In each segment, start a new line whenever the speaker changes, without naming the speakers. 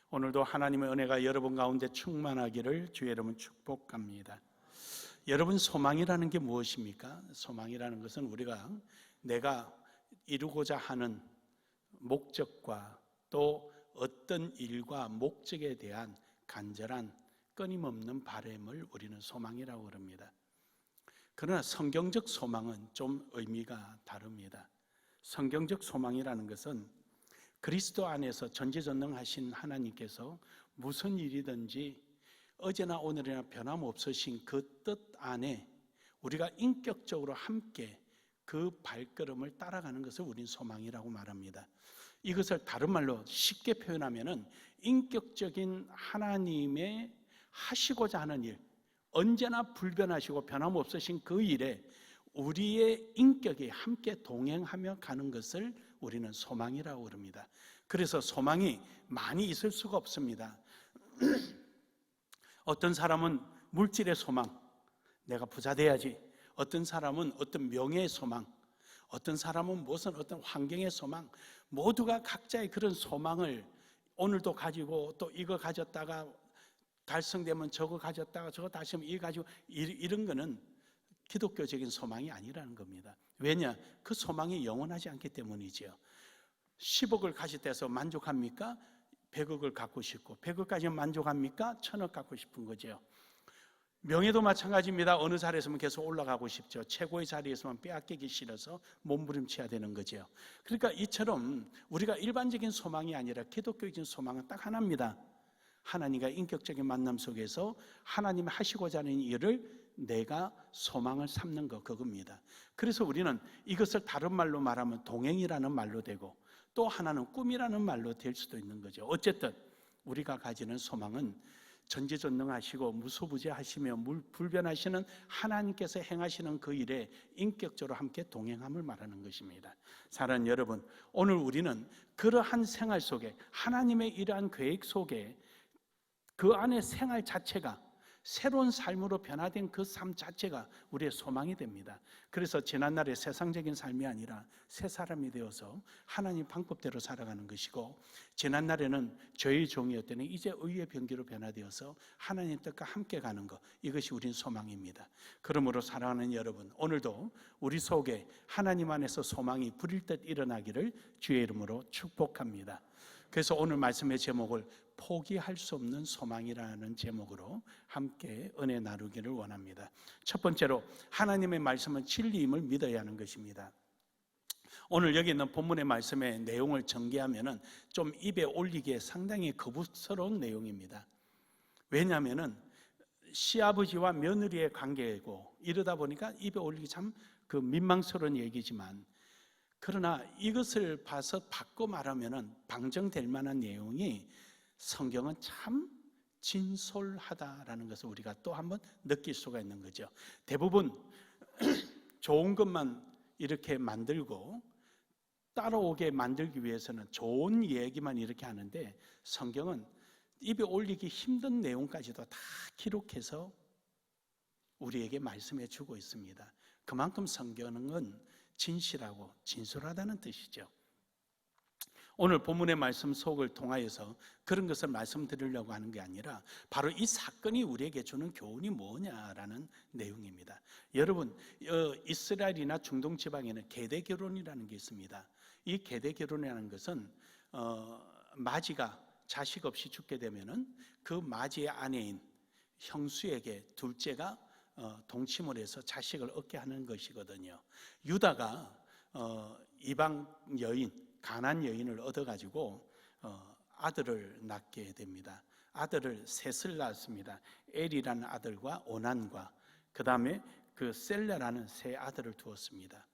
오늘도 하나님의 은혜가 여러분 가운데 충만하기를 주의 이름은 축복합니다. 여러분, 소망이라는 게 무엇입니까? 소망이라는 것은 우리가 내가 이루고자 하는 목적과 또 어떤 일과 목적에 대한 간절한 끊임없는 바람을 우리는 소망이라고 그럽니다. 그러나 성경적 소망은 좀 의미가 다릅니다. 성경적 소망이라는 것은 그리스도 안에서 전지전능하신 하나님께서 무슨 일이든지 어제나 오늘이나 변함없으신 그 뜻 안에 우리가 인격적으로 함께 그 발걸음을 따라가는 것을 우리는 소망이라고 말합니다. 이것을 다른 말로 쉽게 표현하면은 인격적인 하나님의 하시고자 하는 일, 언제나 불변하시고 변함없으신 그 일에 우리의 인격이 함께 동행하며 가는 것을 우리는 소망이라고 그럽니다. 그래서 소망이 많이 있을 수가 없습니다. 어떤 사람은 물질의 소망, 내가 부자 돼야지. 어떤 사람은 어떤 명예의 소망, 어떤 사람은 무슨 어떤 환경의 소망, 모두가 각자의 그런 소망을 오늘도 가지고 또 이거 가졌다가 달성되면 저거 가졌다가 저거 달성되면 이거 가지고 이런 거는 기독교적인 소망이 아니라는 겁니다. 왜냐? 그 소망이 영원하지 않기 때문이죠. 10억을 가졌다해서 만족합니까? 100억을 갖고 싶고, 100억까지는 만족합니까? 1000억 갖고 싶은 거죠. 명예도 마찬가지입니다. 어느 자리에서만 계속 올라가고 싶죠. 최고의 자리에서만 빼앗기기 싫어서 몸부림쳐야 되는 거죠. 그러니까 이처럼 우리가 일반적인 소망이 아니라 기독교적인 소망은 딱 하나입니다. 하나님과 인격적인 만남 속에서 하나님이 하시고자 하는 일을 내가 소망을 삼는 것, 그겁니다. 그래서 우리는 이것을 다른 말로 말하면 동행이라는 말로 되고, 또 하나는 꿈이라는 말로 될 수도 있는 거죠. 어쨌든 우리가 가지는 소망은 전지전능하시고 무소부재하시며 불변하시는 하나님께서 행하시는 그 일에 인격적으로 함께 동행함을 말하는 것입니다. 사랑하는 여러분, 오늘 우리는 그러한 생활 속에, 하나님의 이러한 계획 속에 그 안에 생활 자체가 새로운 삶으로 변화된 그 삶 자체가 우리의 소망이 됩니다. 그래서 지난날의 세상적인 삶이 아니라 새 사람이 되어서 하나님 방법대로 살아가는 것이고, 지난날에는 죄의 종이었더니 이제 의의 병기로 변화되어서 하나님 뜻과 함께 가는 것, 이것이 우린 소망입니다. 그러므로 사랑하는 여러분, 오늘도 우리 속에 하나님 안에서 소망이 불일 듯 일어나기를 주의 이름으로 축복합니다. 그래서 오늘 말씀의 제목을 포기할 수 없는 소망이라는 제목으로 함께 은혜 나누기를 원합니다. 첫 번째로, 하나님의 말씀은 진리임을 믿어야 하는 것입니다. 오늘 여기 있는 본문의 말씀의 내용을 전개하면은 좀 입에 올리기에 상당히 거부스러운 내용입니다. 왜냐하면은 시아버지와 며느리의 관계고, 이러다 보니까 입에 올리기 참 그 민망스러운 얘기지만, 그러나 이것을 봐서 바꿔 말하면은 방정될 만한 내용이 성경은 참 진솔하다라는 것을 우리가 또 한번 느낄 수가 있는 거죠. 대부분 좋은 것만 이렇게 만들고 따라오게 만들기 위해서는 좋은 얘기만 이렇게 하는데, 성경은 입에 올리기 힘든 내용까지도 다 기록해서 우리에게 말씀해 주고 있습니다. 그만큼 성경은 진실하고 진솔하다는 뜻이죠. 오늘 본문의 말씀 속을 통하여서 그런 것을 말씀드리려고 하는 게 아니라 바로 이 사건이 우리에게 주는 교훈이 뭐냐라는 내용입니다. 여러분, 이스라엘이나 중동 지방에는 계대 결혼이라는 게 있습니다. 이 계대 결혼이라는 것은 마지가 자식 없이 죽게 되면은 그 마지의 아내인 형수에게 둘째가 동침을 해서 자식을 얻게 하는 것이거든요. 유다가 이방 여인, 가나안 여인을 얻어가지고 아들을 낳게 됩니다. 아들을 셋을 낳았습니다. 엘이라는 아들과 오난과 그 다음에 그 셀레라는 세 아들을 두었습니다.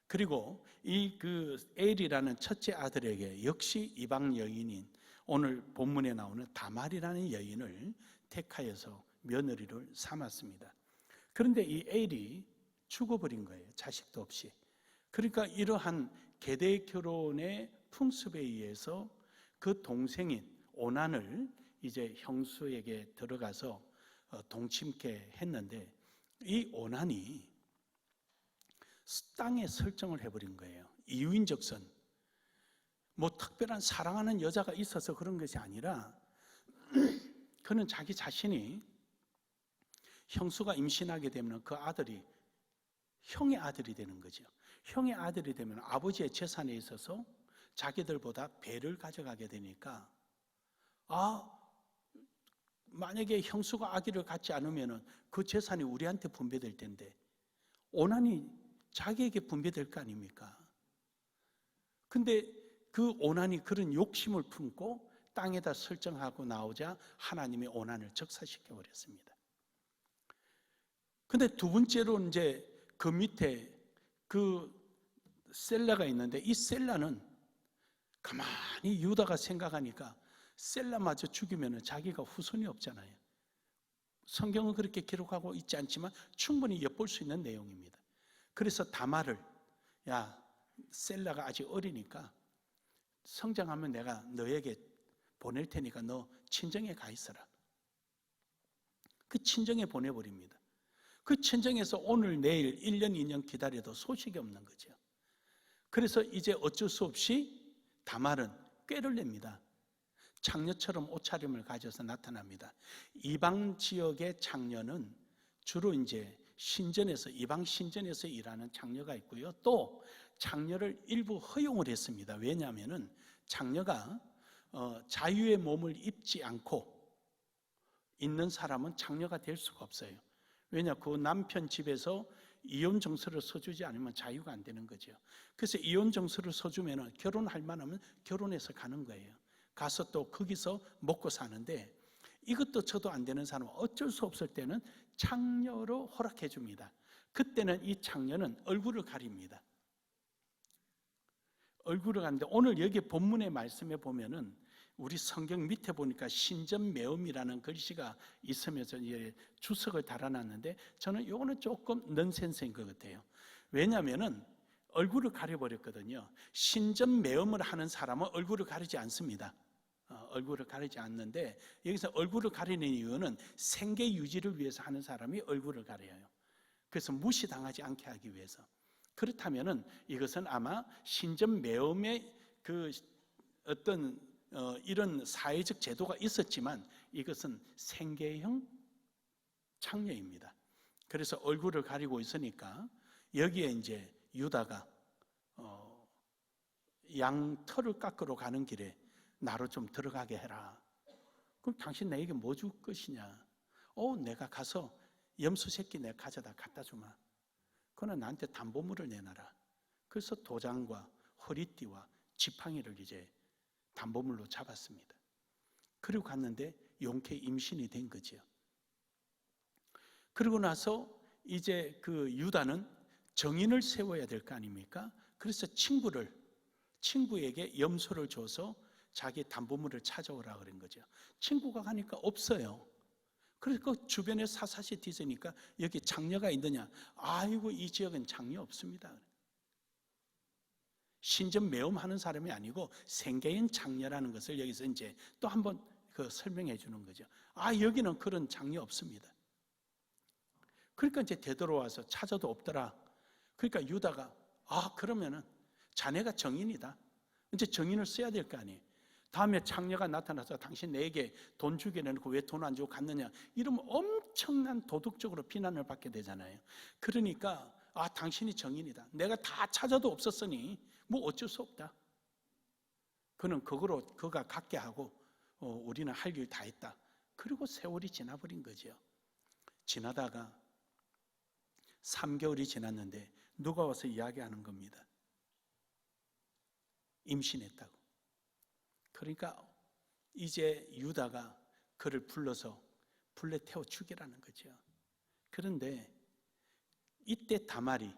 그리고 이 그 엘이라는 첫째 아들에게 역시 이방 여인인 오늘 본문에 나오는 다말이라는 여인을 택하여서 며느리를 삼았습니다. 그런데 이 엘이 죽어버린 거예요. 자식도 없이. 그러니까 이러한 계대 결혼의 풍습에 의해서 그 동생인 오난을 이제 형수에게 들어가서 동침케 했는데, 이 오난이 땅에 설정을 해버린 거예요. 이유인적선, 뭐 특별한 사랑하는 여자가 있어서 그런 것이 아니라 그는 자기 자신이 형수가 임신하게 되면 그 아들이 형의 아들이 되는 거죠. 형의 아들이 되면 아버지의 재산에 있어서 자기들보다 배를 가져가게 되니까 만약에 형수가 아기를 갖지 않으면 그 재산이 우리한테 분배될 텐데 오난이 자기에게 분배될 거 아닙니까? 근데 그 오난이 그런 욕심을 품고 땅에다 설정하고 나오자 하나님이 오난을 적사시켜 버렸습니다. 근데 두 번째로 이제 그 밑에 그 셀라가 있는데 이 셀라는 가만히 유다가 생각하니까 셀라마저 죽이면 자기가 후손이 없잖아요. 성경은 그렇게 기록하고 있지 않지만 충분히 엿볼 수 있는 내용입니다. 그래서 다말을 셀라가 아직 어리니까 성장하면 내가 너에게 보낼 테니까 너 친정에 가 있어라. 그 친정에 보내버립니다. 그 친정에서 오늘 내일 1년 2년 기다려도 소식이 없는 거죠. 그래서 이제 어쩔 수 없이 다말은 꾀를 냅니다. 창녀처럼 옷차림을 가져서 나타납니다. 이방 지역의 창녀는 주로 이제 신전에서 이방 신전에서 일하는 창녀가 있고요. 또 창녀를 일부 허용을 했습니다. 왜냐하면은 창녀가 자유의 몸을 입지 않고 있는 사람은 창녀가 될 수가 없어요. 왜냐, 그 남편 집에서 이혼 정서를 써주지 않으면 자유가 안 되는 거죠. 그래서 이혼 정서를 써주면 결혼할 만하면 결혼해서 가는 거예요. 가서 또 거기서 먹고 사는데 이것도 저도 안 되는 사람은 어쩔 수 없을 때는 창녀로 허락해 줍니다. 그때는 이 창녀는 얼굴을 가립니다. 얼굴을 가리는데 오늘 여기 본문의 말씀에 보면은 우리 성경 밑에 보니까 신전매음이라는 글씨가 있으면서 주석을 달아놨는데 저는 이거는 조금 넌센스인 것 같아요. 왜냐하면은 얼굴을 가려버렸거든요. 신전매음을 하는 사람은 얼굴을 가리지 않습니다. 얼굴을 가리지 않는데 여기서 얼굴을 가리는 이유는 생계 유지를 위해서 하는 사람이 얼굴을 가려요. 그래서 무시당하지 않게 하기 위해서. 그렇다면은 이것은 아마 신전매음의 그 어떤 이런 사회적 제도가 있었지만 이것은 생계형 창녀입니다. 그래서 얼굴을 가리고 있으니까 여기에 이제 유다가 양 털을 깎으러 가는 길에 나로 좀 들어가게 해라. 그럼 당신 내게 뭐 줄 것이냐? 내가 가서 염소 새끼 내가 가져다 갖다 주마. 그러나 나한테 담보물을 내놔라. 그래서 도장과 허리띠와 지팡이를 이제 담보물로 잡았습니다. 그리고 갔는데 용케 임신이 된 거죠. 그러고 나서 이제 그 유다는 정인을 세워야 될 거 아닙니까? 그래서 친구에게 염소를 줘서 자기 담보물을 찾아오라 그런 거죠. 친구가 가니까 없어요. 그래서 그 주변에 사사시 뒤지니까 여기 장녀가 있느냐? 아이고, 이 지역은 장녀 없습니다. 신전 매음하는 사람이 아니고 생계인 장녀라는 것을 여기서 이제 또 한번 설명해 주는 거죠. 여기는 그런 장녀 없습니다. 그러니까 이제 되돌아와서 찾아도 없더라. 그러니까 유다가 그러면은 자네가 정인이다. 이제 정인을 써야 될 거 아니에요. 다음에 창녀가 나타나서 당신 내게 돈 주게 해놓고 왜 돈 안 주고 갔느냐, 이러면 엄청난 도덕적으로 비난을 받게 되잖아요. 그러니까 당신이 정인이다. 내가 다 찾아도 없었으니 뭐 어쩔 수 없다. 그는 그가 갖게 하고 우리는 할 일 다 했다. 그리고 세월이 지나버린 거죠. 지나다가 3개월이 지났는데 누가 와서 이야기하는 겁니다. 임신했다고. 그러니까 이제 유다가 그를 불러서 불에 태워 죽이라는 거죠. 그런데 이때 다말이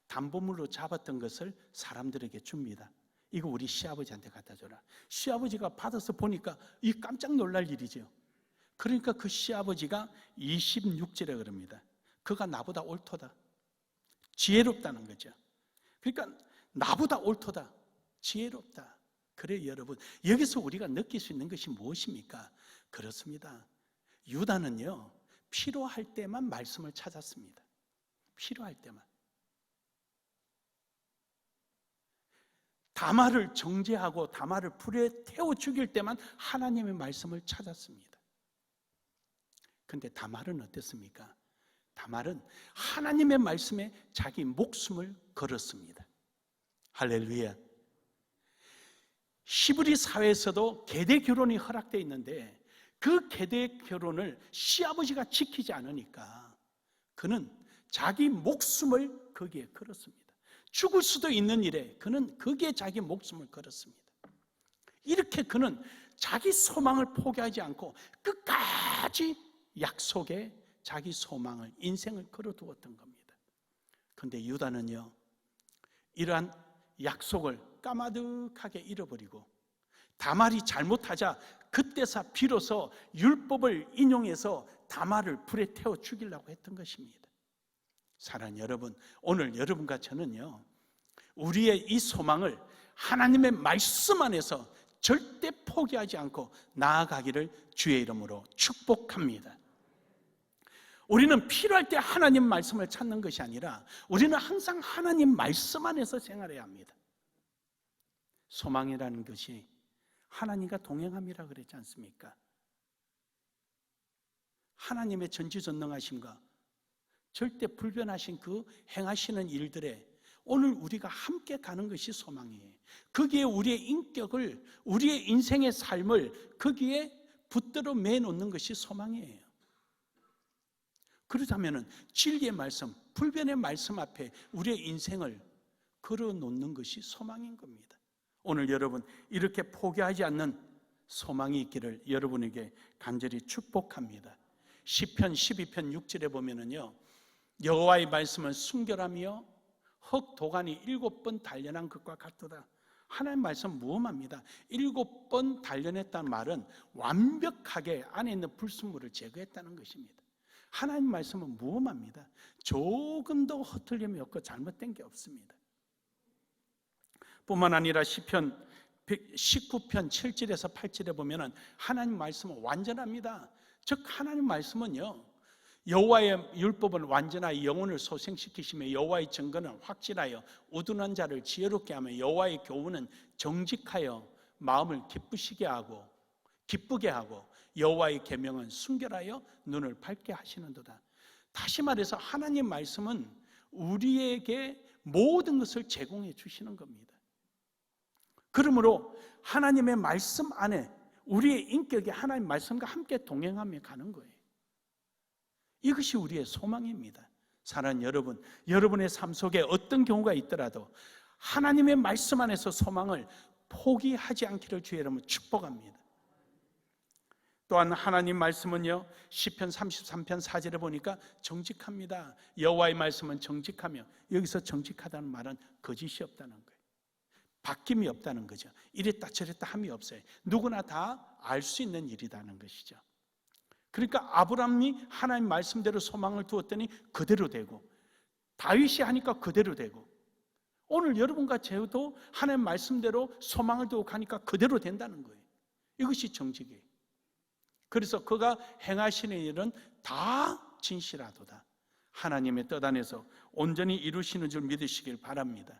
담보물로 잡았던 것을 사람들에게 줍니다. 이거 우리 시아버지한테 갖다 줘라. 시아버지가 받아서 보니까 이 깜짝 놀랄 일이죠. 그러니까 그 시아버지가 26절에 그럽니다. 그가 나보다 옳도다. 지혜롭다는 거죠. 그러니까 나보다 옳도다. 지혜롭다. 그래, 여러분, 여기서 우리가 느낄 수 있는 것이 무엇입니까? 그렇습니다. 유다는요, 필요할 때만 말씀을 찾았습니다. 필요할 때만. 다말을 정죄하고 다말을 불에 태워 죽일 때만 하나님의 말씀을 찾았습니다. 그런데 다말은 어땠습니까? 다말은 하나님의 말씀에 자기 목숨을 걸었습니다. 할렐루야. 히브리 사회에서도 계대 결혼이 허락되어 있는데 그 계대 결혼을 시아버지가 지키지 않으니까 그는 자기 목숨을 거기에 걸었습니다. 죽을 수도 있는 일에 그는 거기에 자기 목숨을 걸었습니다. 이렇게 그는 자기 소망을 포기하지 않고 끝까지 약속에 자기 소망을, 인생을 걸어두었던 겁니다. 그런데 유다는요, 이러한 약속을 까마득하게 잃어버리고 다말이 잘못하자 그때서 비로소 율법을 인용해서 다말을 불에 태워 죽이려고 했던 것입니다. 사랑하는 여러분, 오늘 여러분과 저는요, 우리의 이 소망을 하나님의 말씀 안에서 절대 포기하지 않고 나아가기를 주의 이름으로 축복합니다. 우리는 필요할 때 하나님 말씀을 찾는 것이 아니라 우리는 항상 하나님 말씀 안에서 생활해야 합니다. 소망이라는 것이 하나님과 동행함이라 그랬지 않습니까? 하나님의 전지전능하심과 절대 불변하신 그 행하시는 일들에 오늘 우리가 함께 가는 것이 소망이에요. 거기에 우리의 인격을, 우리의 인생의 삶을 거기에 붙들어 매놓는 것이 소망이에요. 그렇다면 진리의 말씀, 불변의 말씀 앞에 우리의 인생을 걸어놓는 것이 소망인 겁니다. 오늘 여러분 이렇게 포기하지 않는 소망이 있기를 여러분에게 간절히 축복합니다. 시편 12편 6절에 보면은요, 여호와의 말씀은 순결하며 흙 도간이 7번 단련한 것과 같도다. 하나님 말씀 무엄합니다. 7번 단련했다는 말은 완벽하게 안에 있는 불순물을 제거했다는 것입니다. 하나님 말씀은 무엄합니다. 조금도 허틀림이 없고 잘못된 게 없습니다. 뿐만 아니라 시편 19편 7절에서 8절에 보면은 하나님 말씀은 완전합니다. 즉 하나님 말씀은요, 여호와의 율법은 완전하여 영혼을 소생시키시며 여호와의 증거는 확실하여 우둔한 자를 지혜롭게 하며 여호와의 교훈은 정직하여 마음을 기쁘게 하고 여호와의 계명은 순결하여 눈을 밝게 하시는도다. 다시 말해서 하나님 말씀은 우리에게 모든 것을 제공해 주시는 겁니다. 그러므로 하나님의 말씀 안에 우리의 인격이 하나님 말씀과 함께 동행하며 가는 거예요. 이것이 우리의 소망입니다. 사랑하는 여러분, 여러분의 삶 속에 어떤 경우가 있더라도 하나님의 말씀 안에서 소망을 포기하지 않기를 주의 이름으로 축복합니다. 또한 하나님 말씀은요, 시편 33편 4절에 보니까 정직합니다. 여호와의 말씀은 정직하며, 여기서 정직하다는 말은 거짓이 없다는 거예요. 바뀜이 없다는 거죠. 이랬다 저랬다 함이 없어요. 누구나 다 알 수 있는 일이라는 것이죠. 그러니까 아브라함이 하나님 말씀대로 소망을 두었더니 그대로 되고, 다윗이 하니까 그대로 되고, 오늘 여러분과 저도 하나님 말씀대로 소망을 두고 가니까 그대로 된다는 거예요. 이것이 정직이에요. 그래서 그가 행하시는 일은 다 진실하도다. 하나님의 뜻 안에서 온전히 이루시는 줄 믿으시길 바랍니다.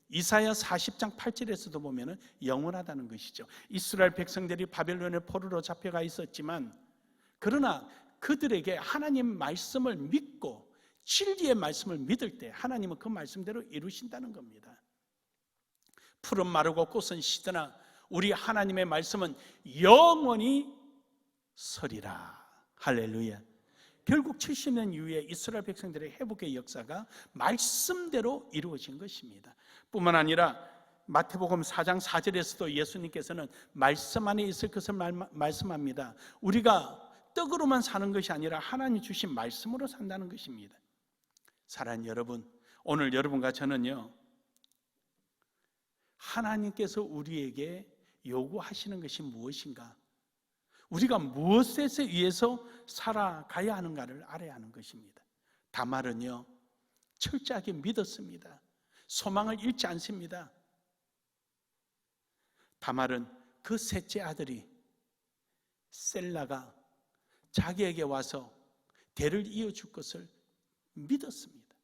이사야 40장 8절에서도 보면 영원하다는 것이죠. 이스라엘 백성들이 바벨론의 포로로 잡혀가 있었지만, 그러나 그들에게 하나님 말씀을 믿고 진리의 말씀을 믿을 때 하나님은 그 말씀대로 이루신다는 겁니다. 풀은 마르고 꽃은 시드나 우리 하나님의 말씀은 영원히 서리라. 할렐루야. 결국 70년 이후에 이스라엘 백성들의 회복의 역사가 말씀대로 이루어진 것입니다. 뿐만 아니라 마태복음 4장 4절에서도 예수님께서는 말씀 안에 있을 것을 말씀합니다. 우리가 떡으로만 사는 것이 아니라 하나님 주신 말씀으로 산다는 것입니다. 사랑하는 여러분, 오늘 여러분과 저는요, 하나님께서 우리에게 요구하시는 것이 무엇인가, 우리가 무엇에 의해서 살아가야 하는가를 알아야 하는 것입니다. 다말은요, 철저하게 믿었습니다. 소망을 잃지 않습니다. 다말은 그 셋째 아들이 셀라가 자기에게 와서 대를 이어줄 것을 믿었습니다.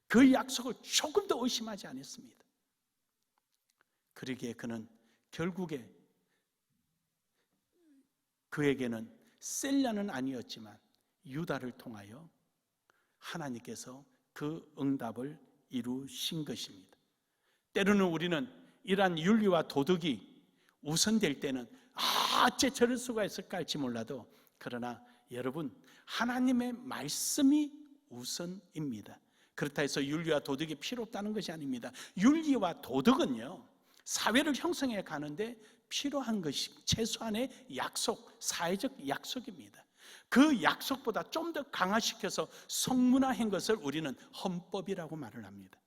그 약속을 조금도 의심하지 않았습니다. 그러기에 그는 결국에 그에게는 셀랴는 아니었지만 유다를 통하여 하나님께서 그 응답을 이루신 것입니다. 때로는 우리는 이러한 윤리와 도덕이 우선될 때는 어째 저럴 수가 있을까 할지 몰라도, 그러나 여러분, 하나님의 말씀이 우선입니다. 그렇다 해서 윤리와 도덕이 필요 없다는 것이 아닙니다. 윤리와 도덕은요, 사회를 형성해 가는데 필요한 것이 최소한의 약속, 사회적 약속입니다. 그 약속보다 좀 더 강화시켜서 성문화한 것을 우리는 헌법이라고 말을 합니다.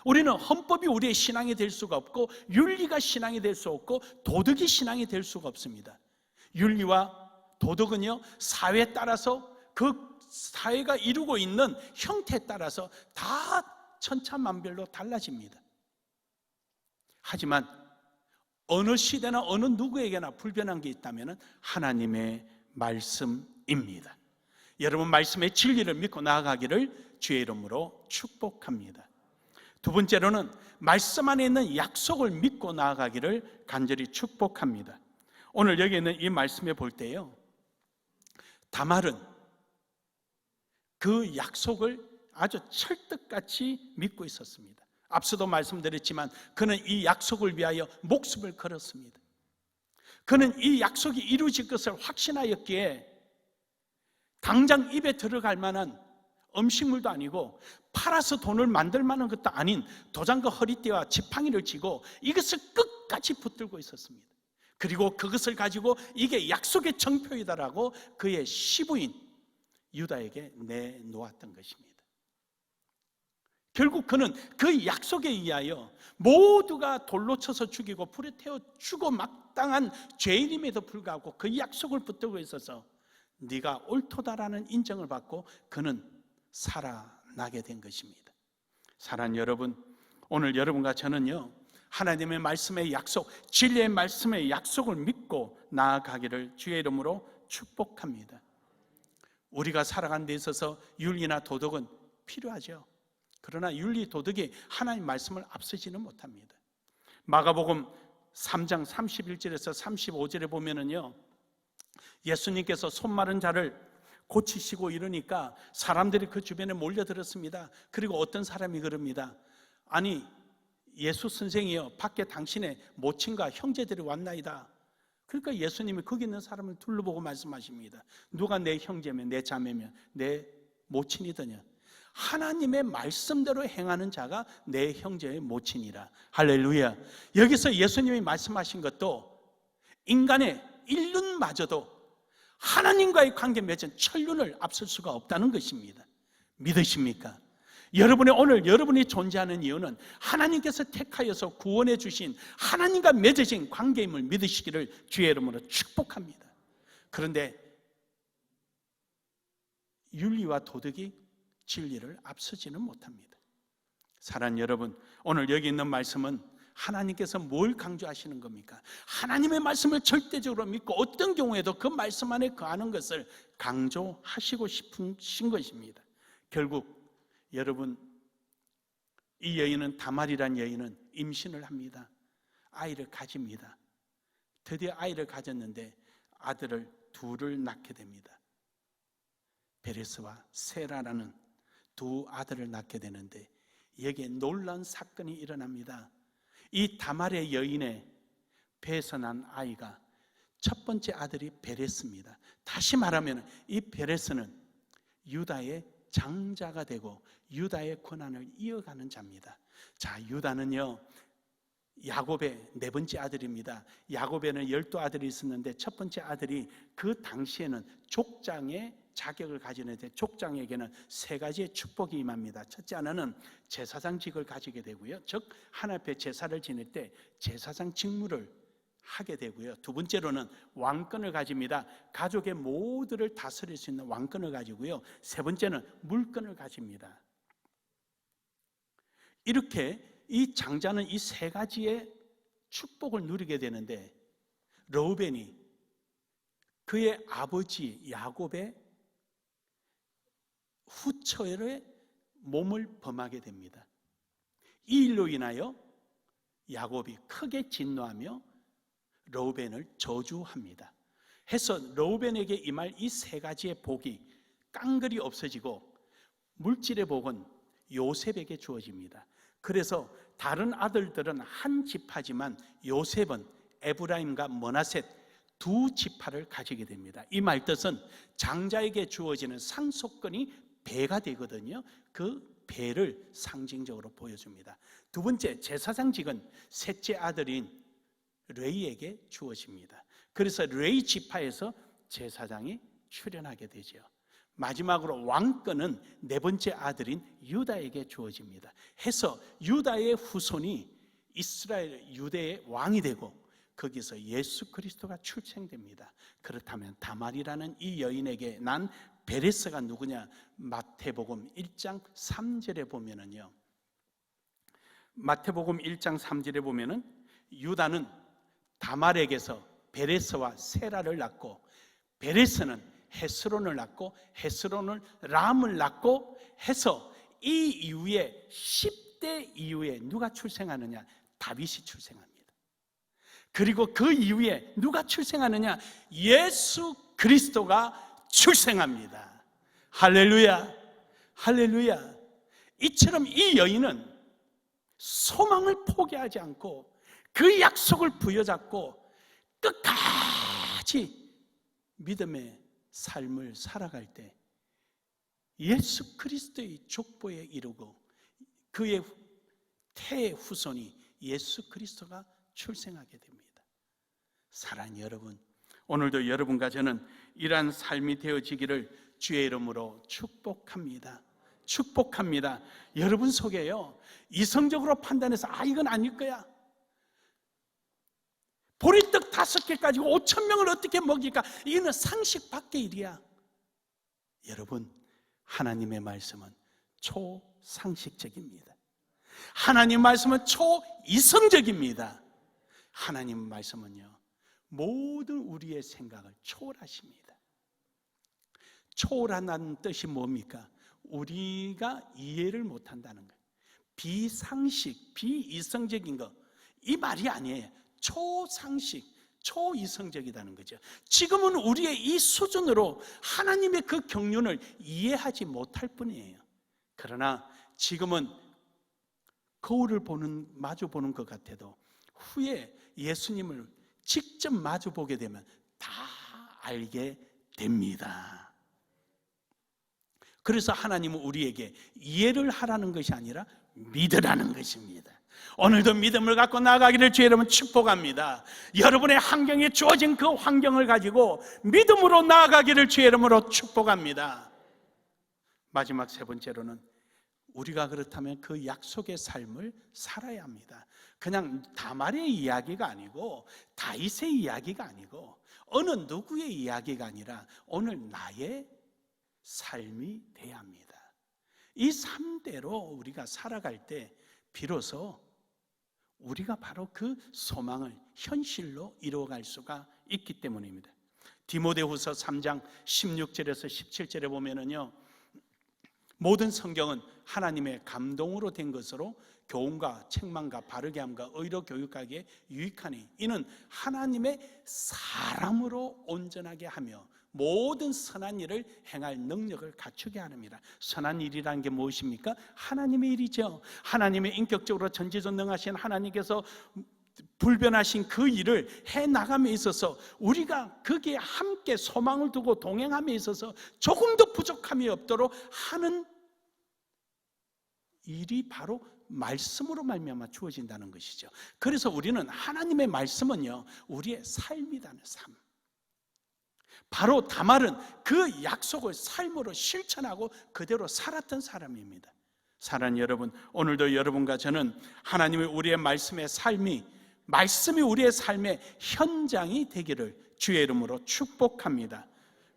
우리는 헌법이 우리의 신앙이 될 수가 없고, 윤리가 신앙이 될 수 없고, 도덕이 신앙이 될 수가 없습니다. 윤리와 도덕은요, 사회에 따라서, 그 사회가 이루고 있는 형태에 따라서 다 천차만별로 달라집니다. 하지만 어느 시대나 어느 누구에게나 불변한 게 있다면 하나님의 말씀입니다. 여러분, 말씀의 진리를 믿고 나아가기를 주의 이름으로 축복합니다. 두 번째로는 말씀 안에 있는 약속을 믿고 나아가기를 간절히 축복합니다. 오늘 여기 있는 이 말씀에 볼 때요, 다말은 그 약속을 아주 철떡같이 믿고 있었습니다. 앞서도 말씀드렸지만 그는 이 약속을 위하여 목숨을 걸었습니다. 그는 이 약속이 이루어질 것을 확신하였기에 당장 입에 들어갈 만한 음식물도 아니고 팔아서 돈을 만들 만한 것도 아닌 도장과 허리띠와 지팡이를 쥐고 이것을 끝까지 붙들고 있었습니다. 그리고 그것을 가지고 이게 약속의 정표이다라고 그의 시부인 유다에게 내놓았던 것입니다. 결국 그는 그 약속에 의하여 모두가 돌로 쳐서 죽이고 불에 태워 죽어 마땅한 죄인임에도 불구하고 그 약속을 붙들고 있어서 네가 옳도다라는 인정을 받고 그는 살아나게 된 것입니다. 사랑하는 여러분, 오늘 여러분과 저는요, 하나님의 말씀의 약속, 진리의 말씀의 약속을 믿고 나아가기를 주의 이름으로 축복합니다. 우리가 살아가는 데 있어서 윤리나 도덕은 필요하죠. 그러나 윤리, 도덕이 하나님 말씀을 앞서지는 못합니다. 마가복음 3장 31절에서 35절에 보면은요, 예수님께서 손 마른 자를 고치시고 이러니까 사람들이 그 주변에 몰려들었습니다. 그리고 어떤 사람이 그럽니다. 아니, 예수 선생이여, 밖에 당신의 모친과 형제들이 왔나이다. 그러니까 예수님이 거기 있는 사람을 둘러보고 말씀하십니다. 누가 내 형제면, 내 자매면, 내 모친이더냐. 하나님의 말씀대로 행하는 자가 내 형제의 모친이라. 할렐루야. 여기서 예수님이 말씀하신 것도 인간의 일륜마저도 하나님과의 관계 맺은 천륜을 앞설 수가 없다는 것입니다. 믿으십니까? 오늘 여러분이 존재하는 이유는 하나님께서 택하여서 구원해 주신 하나님과 맺어진 관계임을 믿으시기를 주의 이름으로 축복합니다. 그런데 윤리와 도덕이 진리를 앞서지는 못합니다. 사랑하는 여러분, 오늘 여기 있는 말씀은 하나님께서 뭘 강조하시는 겁니까? 하나님의 말씀을 절대적으로 믿고 어떤 경우에도 그 말씀 안에 거하는 것을 강조하시고 싶으신 것입니다. 결국 여러분, 이 여인은, 다말이란 여인은 임신을 합니다. 아이를 가집니다. 드디어 아이를 가졌는데 아들을 둘을 낳게 됩니다. 베레스와 세라라는 두 아들을 낳게 되는데 여기에 놀라운 사건이 일어납니다. 이 다말의 여인의 배에서 난 아이가 첫 번째 아들이 베레스입니다. 다시 말하면 이 베레스는 유다의 장자가 되고 유다의 권한을 이어가는 자입니다. 자, 유다는요, 야곱의 네 번째 아들입니다. 야곱에는 12아들이 있었는데 첫 번째 아들이 그 당시에는 족장의 자격을 가지는데 족장에게는 세 가지의 축복이 임합니다. 첫째 하나는 제사장직을 가지게 되고요, 즉 하나님 앞에 제사를 지낼 때 제사장 직무를 하게 되고요, 두 번째로는 왕권을 가집니다. 가족의 모두를 다스릴 수 있는 왕권을 가지고요, 세 번째는 물권을 가집니다. 이렇게 이 장자는 이 세 가지의 축복을 누리게 되는데 르우벤이 그의 아버지 야곱의 후처의 몸을 범하게 됩니다. 이 일로 인하여 야곱이 크게 진노하며 르우벤을 저주합니다. 해서 르우벤에게 임할 이 세 가지의 복이 깡그리 없어지고 물질의 복은 요셉에게 주어집니다. 그래서 다른 아들들은 한 지파지만 요셉은 에브라임과 므낫셋 두 지파를 가지게 됩니다. 이 말뜻은 장자에게 주어지는 상속권이 배가 되거든요. 그 배를 상징적으로 보여줍니다. 두 번째, 제사장직은 셋째 아들인 레이에게 주어집니다. 그래서 레이 지파에서 제사장이 출현하게 되죠. 마지막으로 왕권은 네 번째 아들인 유다에게 주어집니다. 해서 유다의 후손이 이스라엘 유대의 왕이 되고 거기서 예수 그리스도가 출생됩니다. 그렇다면 다말이라는 이 여인에게 난 베레스가 누구냐? 마태복음 1장 3절에 보면은요, 마태복음 1장 3절에 보면은 유다는 다말에게서 베레스와 세라를 낳고 베레스는 헤스론을 낳고 헤스론을 람을 낳고 해서 이 이후에 10대 이후에 누가 출생하느냐? 다윗이 출생합니다. 그리고 그 이후에 누가 출생하느냐? 예수 그리스도가 출생합니다. 할렐루야, 할렐루야. 이처럼 이 여인은 소망을 포기하지 않고 그 약속을 부여잡고 끝까지 믿음의 삶을 살아갈 때 예수 그리스도의 족보에 이르고 그의 태의 후손이 예수 그리스도가 출생하게 됩니다. 사랑하는 여러분, 오늘도 여러분과 저는 이러한 삶이 되어지기를 주의 이름으로 축복합니다. 축복합니다. 여러분 속에요, 이성적으로 판단해서 이건 아닐 거야, 보리떡 5개 가지고 5,000명을 어떻게 먹일까, 이거는 상식 밖의 일이야. 여러분, 하나님의 말씀은 초상식적입니다. 하나님 말씀은 초이성적입니다. 하나님 말씀은요, 모든 우리의 생각을 초월하십니다. 초월한다는 뜻이 뭡니까? 우리가 이해를 못한다는 거예요. 비상식, 비이성적인 거, 이 말이 아니에요. 초상식, 초이성적이라는 거죠. 지금은 우리의 이 수준으로 하나님의 그 경륜을 이해하지 못할 뿐이에요. 그러나 지금은 거울을 마주 보는 것 같아도 후에 예수님을 직접 마주 보게 되면 다 알게 됩니다. 그래서 하나님은 우리에게 이해를 하라는 것이 아니라 믿으라는 것입니다. 오늘도 믿음을 갖고 나아가기를 주의 이름으로 축복합니다. 여러분의 환경에 주어진 그 환경을 가지고 믿음으로 나아가기를 주의 이름으로 축복합니다. 마지막 세 번째로는 우리가 그렇다면 그 약속의 삶을 살아야 합니다. 그냥 다말의 이야기가 아니고 다윗의 이야기가 아니고 어느 누구의 이야기가 아니라 오늘 나의 삶이 돼야 합니다. 이 3대로 우리가 살아갈 때 비로소 우리가 바로 그 소망을 현실로 이루어갈 수가 있기 때문입니다. 디모데후서 3장 16절에서 17절에 보면은요, 모든 성경은 하나님의 감동으로 된 것으로 교훈과 책망과 바르게 함과 의로 교육하기에 유익하니 이는 하나님의 사람으로 온전하게 하며 모든 선한 일을 행할 능력을 갖추게 하느니라. 선한 일이라는 게 무엇입니까? 하나님의 일이죠. 하나님의 인격적으로 전지전능하신 하나님께서 불변하신 그 일을 해나감에 있어서 우리가 거기에 함께 소망을 두고 동행함에 있어서 조금도 부족함이 없도록 하는 일이 바로 말씀으로 말미암아 주어진다는 것이죠. 그래서 우리는 하나님의 말씀은요, 우리의 삶이라는 삶. 바로 다말은 그 약속을 삶으로 실천하고 그대로 살았던 사람입니다. 사랑하는 여러분, 오늘도 여러분과 저는 하나님의 우리의 말씀이 우리의 삶의 현장이 되기를 주의 이름으로 축복합니다.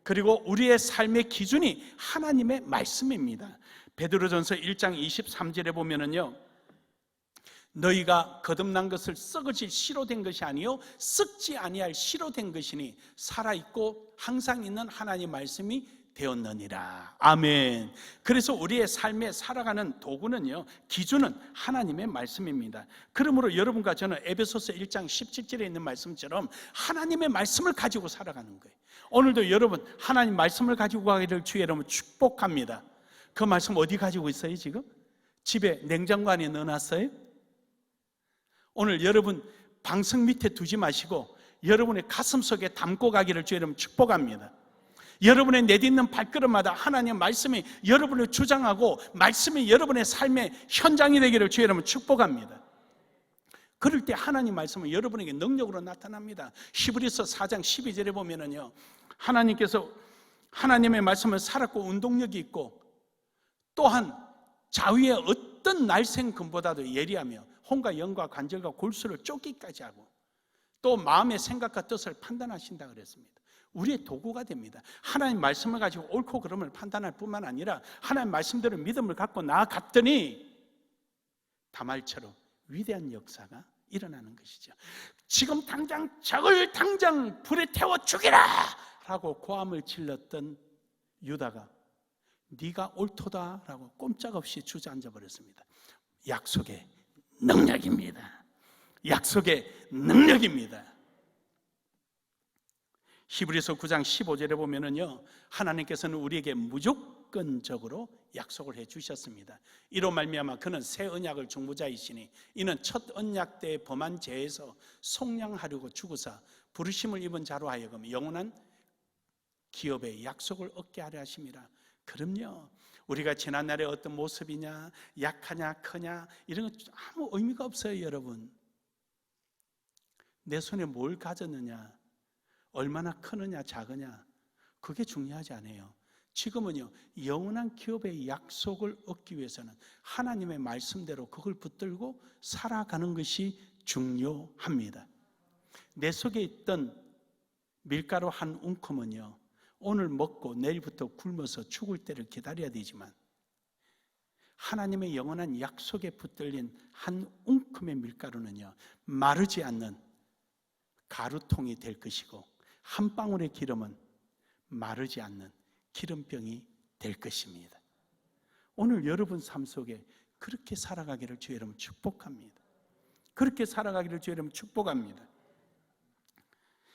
그리고 우리의 삶의 기준이 하나님의 말씀입니다. 베드로전서 1장 23절에 보면은요, 너희가 거듭난 것을 썩어질 씨로 된 것이 아니요 썩지 아니할 씨로 된 것이니 살아있고 항상 있는 하나님의 말씀이 되었느니라. 아멘. 그래서 우리의 삶에 살아가는 도구는요, 기준은 하나님의 말씀입니다. 그러므로 여러분과 저는 에베소서 1장 17절에 있는 말씀처럼 하나님의 말씀을 가지고 살아가는 거예요. 오늘도 여러분 하나님 말씀을 가지고 가기를 주의 이름으로 축복합니다. 그 말씀 어디 가지고 있어요? 지금 집에 냉장고 안에 넣어놨어요? 오늘 여러분 방석 밑에 두지 마시고 여러분의 가슴 속에 담고 가기를 주의 이름으로 축복합니다. 여러분의 내딛는 발걸음마다 하나님의 말씀이 여러분을 주장하고 말씀이 여러분의 삶의 현장이 되기를 주의 이름으로 축복합니다. 그럴 때 하나님 말씀은 여러분에게 능력으로 나타납니다. 히브리서 4장 12절에 보면은요, 하나님께서 하나님의 말씀을 살았고 운동력이 있고 또한 자위의 어떤 날생금보다도 예리하며 혼과 영과 관절과 골수를 쫓기까지 하고 또 마음의 생각과 뜻을 판단하신다 그랬습니다. 우리의 도구가 됩니다. 하나님 말씀을 가지고 옳고 그름을 판단할 뿐만 아니라 하나님 말씀대로 믿음을 갖고 나아갔더니 다말처럼 위대한 역사가 일어나는 것이죠. 지금 당장 적을 당장 불에 태워 죽이라 라고 고함을 질렀던 유다가 네가 옳도다 라고 꼼짝없이 주저앉아 버렸습니다. 약속의 능력입니다. 약속의 능력입니다. 히브리서 9장 15절에 보면은요, 하나님께서는 우리에게 무조건적으로 약속을 해 주셨습니다. 이로 말미암아 그는 새 언약을 중보자이시니 이는 첫 언약 때 범한 죄에서 속량하려고 죽으사 부르심을 입은 자로 하여금 영원한 기업의 약속을 얻게 하려 하심이라. 그럼요, 우리가 지난날의 어떤 모습이냐, 약하냐, 크냐 이런 거 아무 의미가 없어요. 여러분, 내 손에 뭘 가졌느냐, 얼마나 크느냐 작으냐 그게 중요하지 않아요. 지금은요, 영원한 기업의 약속을 얻기 위해서는 하나님의 말씀대로 그걸 붙들고 살아가는 것이 중요합니다. 내 속에 있던 밀가루 한 움큼은요, 오늘 먹고 내일부터 굶어서 죽을 때를 기다려야 되지만 하나님의 영원한 약속에 붙들린 한 움큼의 밀가루는요, 마르지 않는 가루통이 될 것이고 한 방울의 기름은 마르지 않는 기름병이 될 것입니다. 오늘 여러분 삶 속에 그렇게 살아가기를 주의 이름으로 축복합니다. 그렇게 살아가기를 주의 이름으로 축복합니다.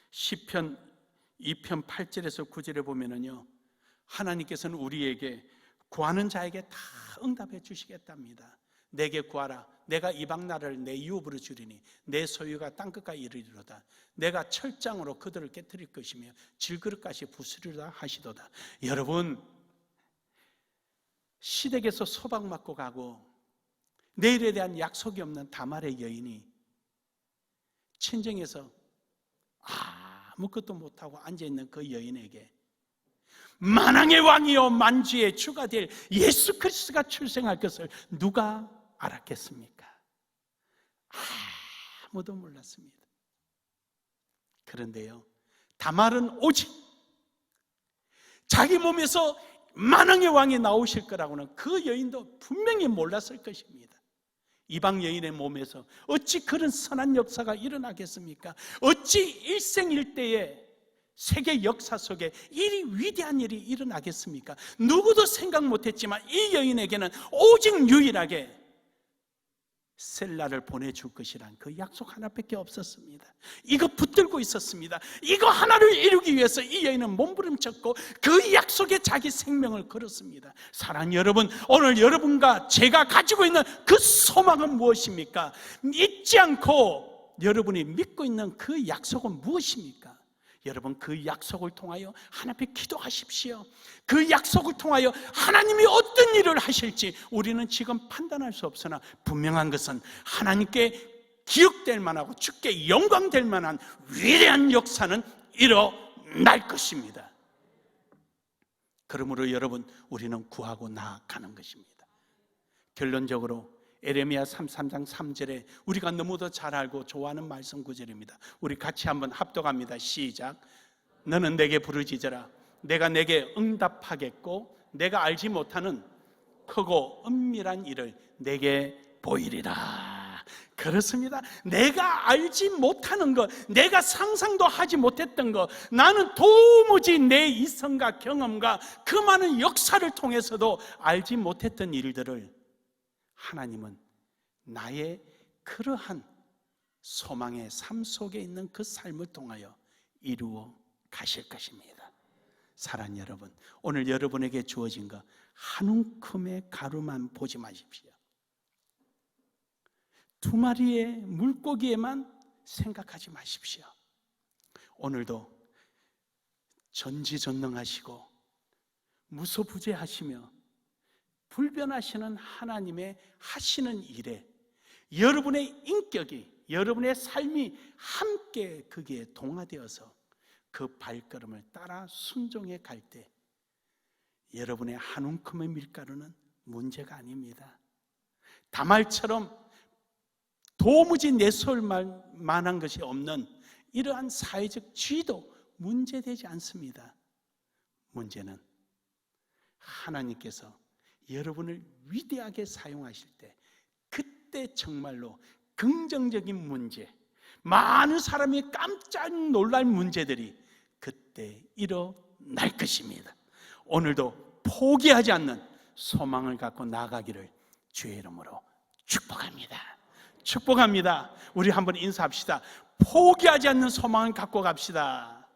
시편 2편 8절에서 9절에 보면은요, 하나님께서는 우리에게 구하는 자에게 다 응답해 주시겠답니다. 내게 구하라. 내가 이방 나라를 내 유업으로 주리니 내 소유가 땅끝까지 이르리로다. 내가 철장으로 그들을 깨뜨릴 것이며 질그릇까지 부수리라 하시도다. 여러분, 시댁에서 소박 맞고 가고 내일에 대한 약속이 없는 다말의 여인이 친정에서 아무것도 못하고 앉아있는 그 여인에게 만왕의 왕이요 만주의 주가 될 예수 그리스도가 출생할 것을 누가 알았겠습니까? 아무도 몰랐습니다. 그런데요, 다말은 오직 자기 몸에서 만왕의 왕이 나오실 거라고는 그 여인도 분명히 몰랐을 것입니다. 이방 여인의 몸에서 어찌 그런 선한 역사가 일어나겠습니까? 어찌 일생일대에 세계 역사 속에 이 위대한 일이 일어나겠습니까? 누구도 생각 못했지만 이 여인에게는 오직 유일하게 셀라를 보내줄 것이란 그 약속 하나밖에 없었습니다. 이거 붙들고 있었습니다. 이거 하나를 이루기 위해서 이 여인은 몸부림쳤고 그 약속에 자기 생명을 걸었습니다. 사랑하는 여러분, 오늘 여러분과 제가 가지고 있는 그 소망은 무엇입니까? 잊지 않고 여러분이 믿고 있는 그 약속은 무엇입니까? 여러분, 그 약속을 통하여 하나님 앞에 기도하십시오. 그 약속을 통하여 하나님이 어떤 일을 하실지 우리는 지금 판단할 수 없으나 분명한 것은 하나님께 기억될 만하고 주께 영광될 만한 위대한 역사는 일어날 것입니다. 그러므로 여러분, 우리는 구하고 나아가는 것입니다. 결론적으로 에레미야 33장 3절에 우리가 너무도 잘 알고 좋아하는 말씀 구절입니다. 우리 같이 한번 합독합니다. 시작. 너는 내게 부르짖어라. 내가 내게 응답하겠고 내가 알지 못하는 크고 은밀한 일을 내게 보이리라. 그렇습니다. 내가 알지 못하는 것, 내가 상상도 하지 못했던 것, 나는 도무지 내 이성과 경험과 그 많은 역사를 통해서도 알지 못했던 일들을 하나님은 나의 그러한 소망의 삶 속에 있는 그 삶을 통하여 이루어 가실 것입니다. 사랑하는 여러분, 오늘 여러분에게 주어진 것 한 움큼의 가루만 보지 마십시오. 두 마리의 물고기에만 생각하지 마십시오. 오늘도 전지전능하시고 무소부재하시며 불변하시는 하나님의 하시는 일에 여러분의 인격이, 여러분의 삶이 함께 거기에 동화되어서 그 발걸음을 따라 순종해 갈 때 여러분의 한 움큼의 밀가루는 문제가 아닙니다. 다말처럼 도무지 내세울 만한 것이 없는 이러한 사회적 지위도 문제되지 않습니다. 문제는 하나님께서 여러분을 위대하게 사용하실 때 그때 정말로 긍정적인 문제, 많은 사람이 깜짝 놀랄 문제들이 그때 일어날 것입니다. 오늘도 포기하지 않는 소망을 갖고 나아가기를 주의 이름으로 축복합니다. 축복합니다. 우리 한번 인사합시다. 포기하지 않는 소망을 갖고 갑시다.